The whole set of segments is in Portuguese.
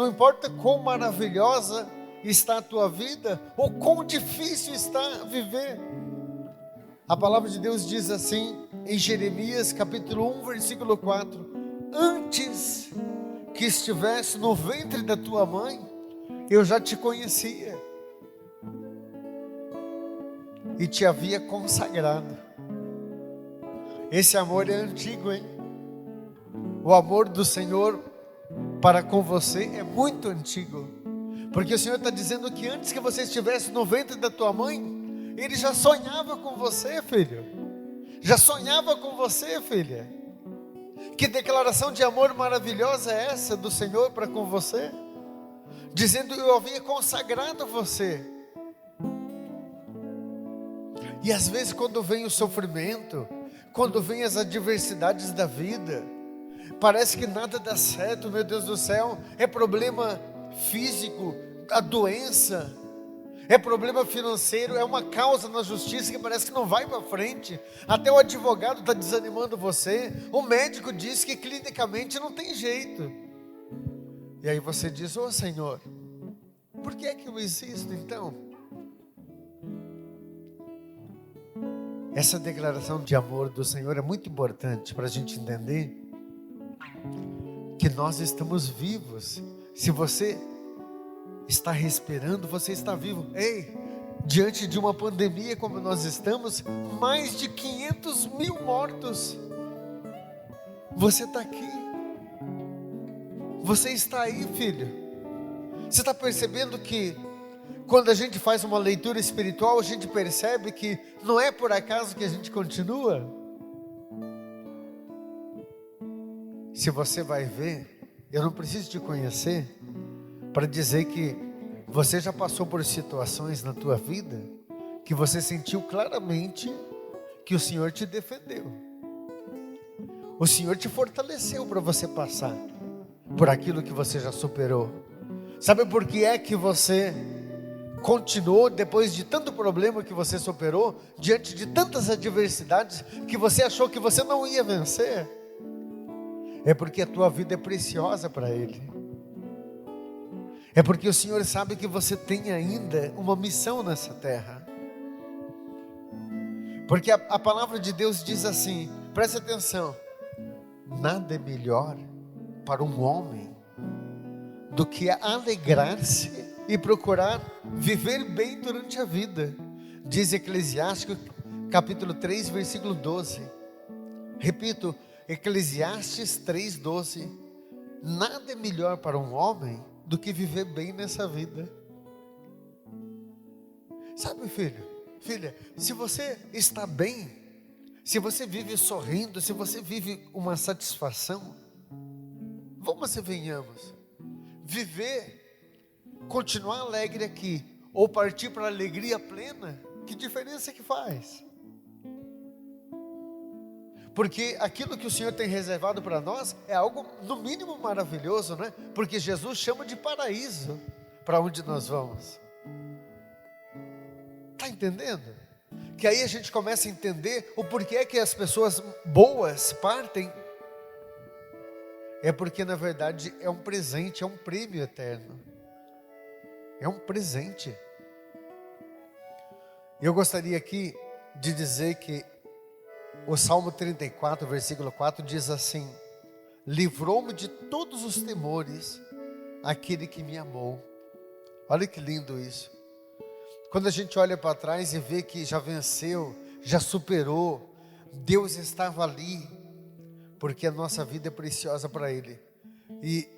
não importa quão maravilhosa está a tua vida, ou quão difícil está viver. A palavra de Deus diz assim, em Jeremias capítulo 1, versículo 4: antes que estivesse no ventre da tua mãe, eu já te conhecia e te havia consagrado. Esse amor é antigo, hein? O amor do Senhor para com você é muito antigo, porque o Senhor está dizendo que antes que você estivesse no ventre da tua mãe, Ele já sonhava com você, filho. Já sonhava com você, filha. Que declaração de amor maravilhosa é essa do Senhor para com você? Dizendo: eu havia consagrado você. E às vezes quando vem o sofrimento, quando vem as adversidades da vida, parece que nada dá certo, meu Deus do céu. É problema físico, a doença, é problema financeiro, é uma causa na justiça que parece que não vai para frente. Até o advogado está desanimando você, o médico diz que clinicamente não tem jeito. E aí você diz: ô Senhor, por que é que eu existo então? Essa declaração de amor do Senhor é muito importante para a gente entender que nós estamos vivos. Se você está respirando, você está vivo. Ei, diante de uma pandemia como nós estamos, mais de 500 mil mortos, você está aqui, você está aí, filho. Você está percebendo que quando a gente faz uma leitura espiritual, a gente percebe que não é por acaso que a gente continua? Se você vai ver, eu não preciso te conhecer para dizer que você já passou por situações na tua vida que você sentiu claramente que o Senhor te defendeu. O Senhor te fortaleceu para você passar por aquilo que você já superou. Sabe por que é que você continuou depois de tanto problema que você superou, diante de tantas adversidades que você achou que você não ia vencer? É porque a tua vida é preciosa para Ele. É porque o Senhor sabe que você tem ainda uma missão nessa terra. Porque a palavra de Deus diz assim, presta atenção: nada é melhor para um homem do que alegrar-se e procurar viver bem durante a vida. Diz Eclesiastes capítulo 3, versículo 12. Repito, Eclesiastes 3:12. Nada é melhor para um homem do que viver bem nessa vida. Sabe, filho, filha, se você está bem, se você vive sorrindo, se você vive uma satisfação, vamos e venhamos, viver, continuar alegre aqui, ou partir para a alegria plena, que diferença que faz? Porque aquilo que o Senhor tem reservado para nós é algo no mínimo maravilhoso, né? Porque Jesus chama de paraíso para onde nós vamos. Está entendendo? Que aí a gente começa a entender o porquê que as pessoas boas partem. É porque na verdade é um presente, é um prêmio eterno. É um presente. Eu gostaria aqui de dizer que o Salmo 34, versículo 4 diz assim: livrou-me de todos os temores aquele que me amou. Olha que lindo isso. Quando a gente olha para trás e vê que já venceu, já superou, Deus estava ali, porque a nossa vida é preciosa para Ele. E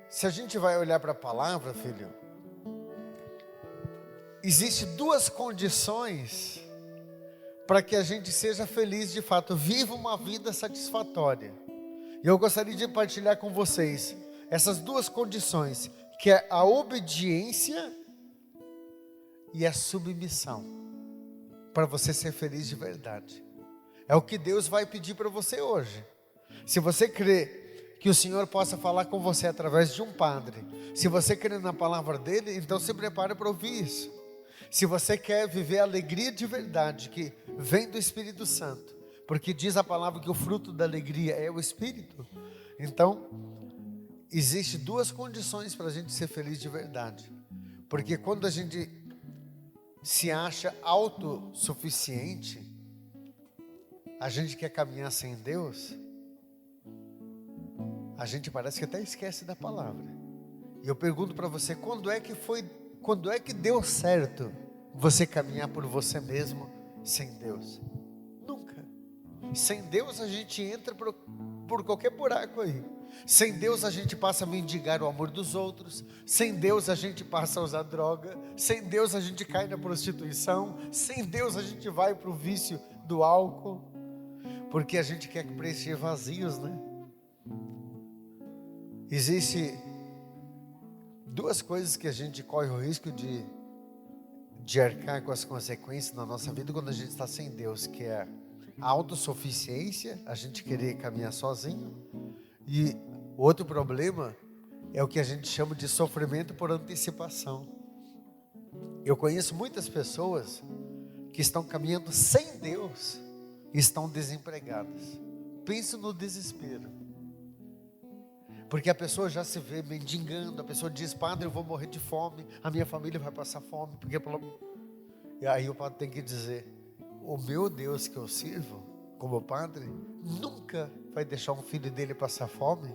se a gente vai olhar para a palavra, filho, existem duas condições para que a gente seja feliz de fato, viva uma vida satisfatória. E eu gostaria de partilhar com vocês essas duas condições, que é a obediência e a submissão, para você ser feliz de verdade. É o que Deus vai pedir para você hoje. Se você crê que o Senhor possa falar com você através de um padre, se você crê na palavra dele, então se prepare para ouvir isso. Se você quer viver a alegria de verdade que vem do Espírito Santo, porque diz a palavra que o fruto da alegria é o Espírito, então Existem duas condições para a gente ser feliz de verdade. Porque quando a gente se acha autossuficiente, a gente quer caminhar sem Deus, a gente parece que até esquece da palavra. E eu pergunto para você, quando é que deu certo você caminhar por você mesmo sem Deus? Nunca. Sem Deus a gente entra por qualquer buraco aí. Sem Deus a gente passa a mendigar o amor dos outros. Sem Deus a gente passa a usar droga. Sem Deus a gente cai na prostituição. Sem Deus a gente vai para o vício do álcool. Porque a gente quer preencher vazios, né? Existem duas coisas que a gente corre o risco de arcar com as consequências na nossa vida quando a gente está sem Deus, que é a autossuficiência, a gente querer caminhar sozinho, e outro problema é o que a gente chama de sofrimento por antecipação. Eu conheço muitas pessoas que estão caminhando sem Deus e estão desempregadas. Pensa no desespero. Porque a pessoa já se vê mendigando, a pessoa diz, padre, eu vou morrer de fome, a minha família vai passar fome, E aí o padre tem que dizer, o meu Deus que eu sirvo, como padre, nunca vai deixar um filho dele passar fome,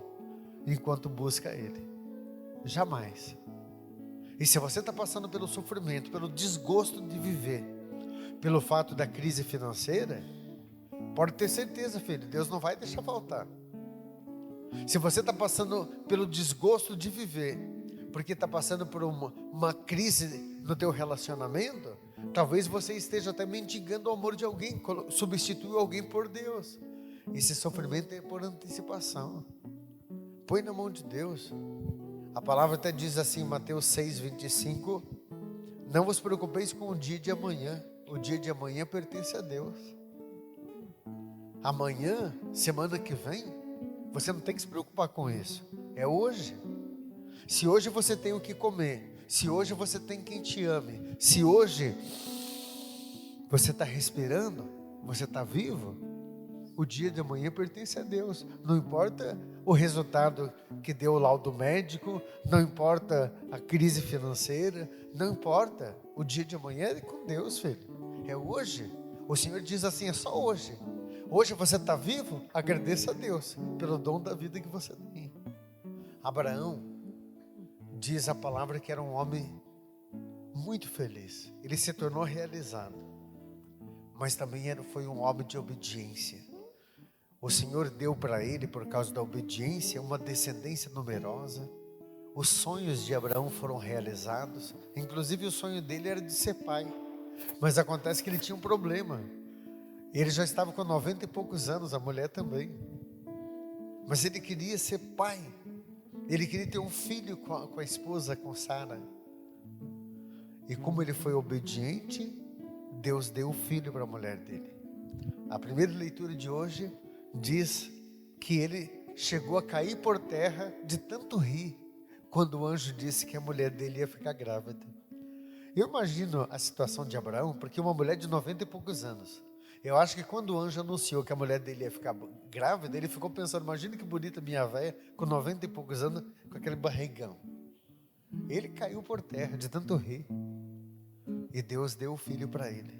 enquanto busca ele. Jamais. E se você está passando pelo sofrimento, pelo desgosto de viver, pelo fato da crise financeira, pode ter certeza, filho, Deus não vai deixar faltar. Se você está passando pelo desgosto de viver, porque está passando por uma crise no teu relacionamento, talvez você esteja até mendigando o amor de alguém, substituiu alguém por Deus. Esse sofrimento é por antecipação. Põe na mão de Deus. A palavra até diz assim, Mateus 6:25, não vos preocupeis com o dia de amanhã, o dia de amanhã pertence a Deus. Amanhã, semana que vem, você não tem que se preocupar com isso. É hoje. Se hoje você tem o que comer, se hoje você tem quem te ame, se hoje você está respirando, você está vivo, o dia de amanhã pertence a Deus. Não importa o resultado que deu o laudo médico, não importa a crise financeira, não importa. O dia de amanhã é com Deus, filho. É hoje. O Senhor diz assim, é só hoje. Hoje você está vivo? Agradeça a Deus pelo dom da vida que você tem. Abraão, diz a palavra que era um homem muito feliz. Ele se tornou realizado. Mas também foi um homem de obediência. O Senhor deu para ele, por causa da obediência, uma descendência numerosa. Os sonhos de Abraão foram realizados. Inclusive o sonho dele era de ser pai. Mas acontece que ele tinha um problema. Ele já estava com 90 e poucos anos, a mulher também. Mas ele queria ser pai. Ele queria ter um filho com a esposa, com Sara. E como ele foi obediente, Deus deu o filho para a mulher dele. A primeira leitura de hoje diz que ele chegou a cair por terra de tanto rir, quando o anjo disse que a mulher dele ia ficar grávida. Eu imagino a situação de Abraão, porque uma mulher de 90 e poucos anos. Eu acho que quando o anjo anunciou que a mulher dele ia ficar grávida, ele ficou pensando, imagina que bonita minha velha, com 90 e poucos anos, com aquele barrigão. Ele caiu por terra de tanto rir. E Deus deu o filho para ele.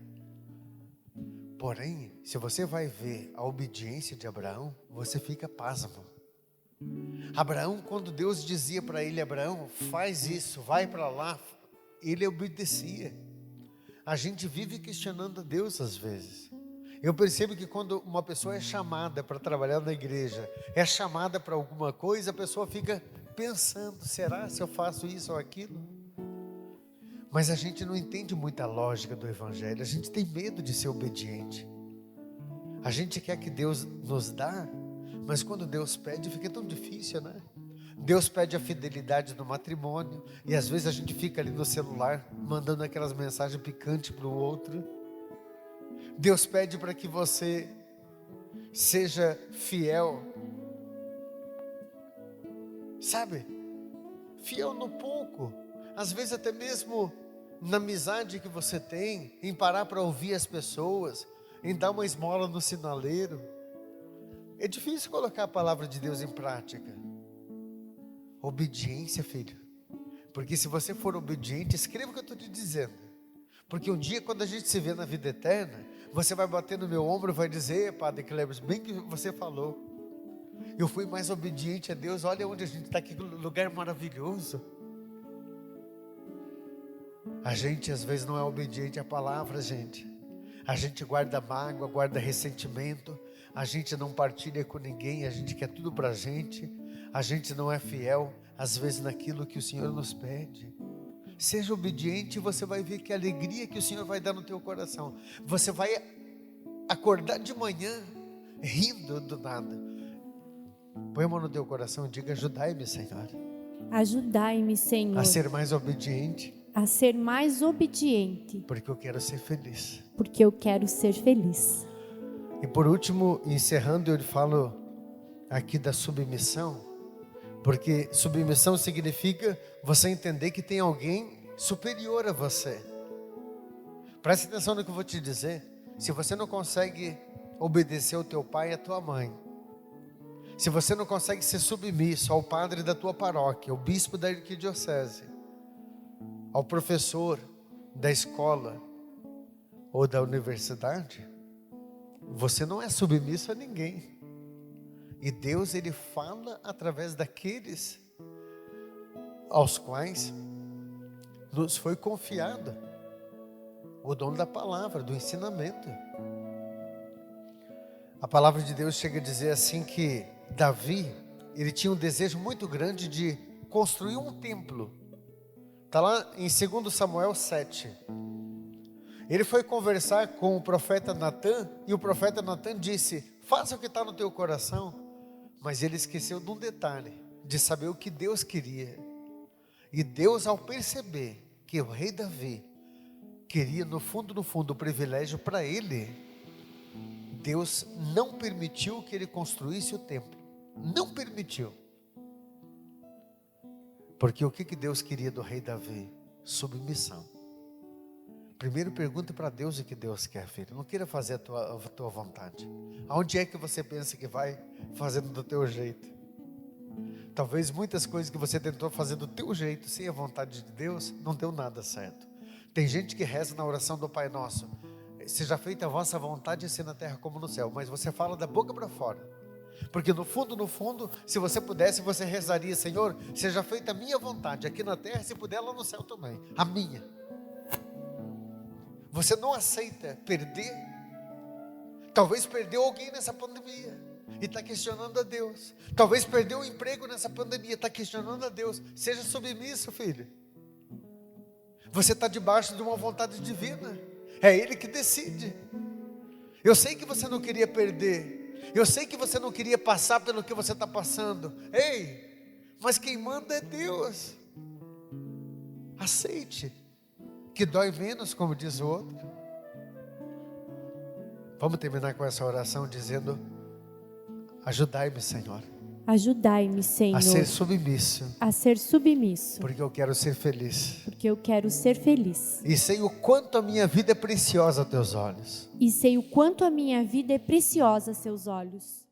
Porém, se você vai ver a obediência de Abraão, você fica pasmo. Abraão, quando Deus dizia para ele, Abraão, faz isso, vai para lá, ele obedecia. A gente vive questionando a Deus às vezes. Eu percebo que quando uma pessoa é chamada para trabalhar na igreja, é chamada para alguma coisa, a pessoa fica pensando, será se eu faço isso ou aquilo? Mas a gente não entende muita lógica do evangelho, a gente tem medo de ser obediente. A gente quer que Deus nos dá, mas quando Deus pede fica tão difícil, né? Deus pede a fidelidade no matrimônio, e às vezes a gente fica ali no celular, mandando aquelas mensagens picantes para o outro. Deus pede para que você seja fiel, sabe? Fiel no pouco, às vezes até mesmo na amizade que você tem, em parar para ouvir as pessoas, em dar uma esmola no sinaleiro. É difícil colocar a palavra de Deus em prática. Obediência, filho. Porque se você for obediente, escreva o que eu estou te dizendo. Porque um dia, quando a gente se vê na vida eterna, você vai bater no meu ombro e vai dizer: Padre Kleber, bem que você falou, eu fui mais obediente a Deus. Olha onde a gente está aqui, que lugar maravilhoso. A gente às vezes não é obediente à palavra, gente. A gente guarda mágoa, guarda ressentimento. A gente não partilha com ninguém, a gente quer tudo para a gente. A gente não é fiel, às vezes, naquilo que o Senhor nos pede. Seja obediente e você vai ver que a alegria que o Senhor vai dar no teu coração. Você vai acordar de manhã rindo do nada. Põe a mão no teu coração e diga: ajudai-me, Senhor. Ajudai-me, Senhor, A ser mais obediente. a ser mais obediente, Porque eu quero ser feliz. porque eu quero ser feliz. E por último, encerrando, eu falo aqui da submissão. Porque submissão significa você entender que tem alguém superior a você. Preste atenção no que eu vou te dizer. Se você não consegue obedecer ao teu pai e à tua mãe, se você não consegue ser submisso ao padre da tua paróquia, ao bispo da arquidiocese, ao professor da escola ou da universidade, você não é submisso a ninguém. E Deus, Ele fala através daqueles aos quais nos foi confiado o dom da palavra, do ensinamento. A palavra de Deus chega a dizer assim que Davi, ele tinha um desejo muito grande de construir um templo. Está lá em 2 Samuel 7. Ele foi conversar com o profeta Natã, e o profeta Natã disse: faça o que está no teu coração. Mas ele esqueceu de um detalhe, de saber o que Deus queria. E Deus, ao perceber que o rei Davi queria no fundo o privilégio para ele, Deus não permitiu que ele construísse o templo. Não permitiu. Porque o que Deus queria do rei Davi? Submissão. Primeiro pergunta para Deus o que Deus quer, filho. Não queira fazer a tua vontade. Aonde é que você pensa que vai fazendo do teu jeito? Talvez muitas coisas que você tentou fazer do teu jeito, sem a vontade de Deus, não deu nada certo. Tem gente que reza na oração do Pai Nosso: seja feita a vossa vontade, assim na terra como no céu. Mas você fala da boca para fora. Porque no fundo, se você pudesse, você rezaria: Senhor, seja feita a minha vontade, aqui na terra, se puder lá no céu também. A minha. Você não aceita perder. Talvez perdeu alguém nessa pandemia e está questionando a Deus. Talvez perdeu o emprego nessa pandemia e está questionando a Deus. Seja submisso, filho. Você está debaixo de uma vontade divina. É Ele que decide. Eu sei que você não queria perder. Eu sei que você não queria passar pelo que você está passando. Ei, mas quem manda é Deus. Aceite. Que dói menos, como diz o outro. Vamos terminar com essa oração dizendo: ajudai-me, Senhor. Ajudai-me, Senhor, A ser submisso. a ser submisso, Porque eu quero ser feliz. porque eu quero ser feliz. E sei o quanto a minha vida é preciosa aos teus olhos. E sei o quanto a minha vida é preciosa a seus olhos.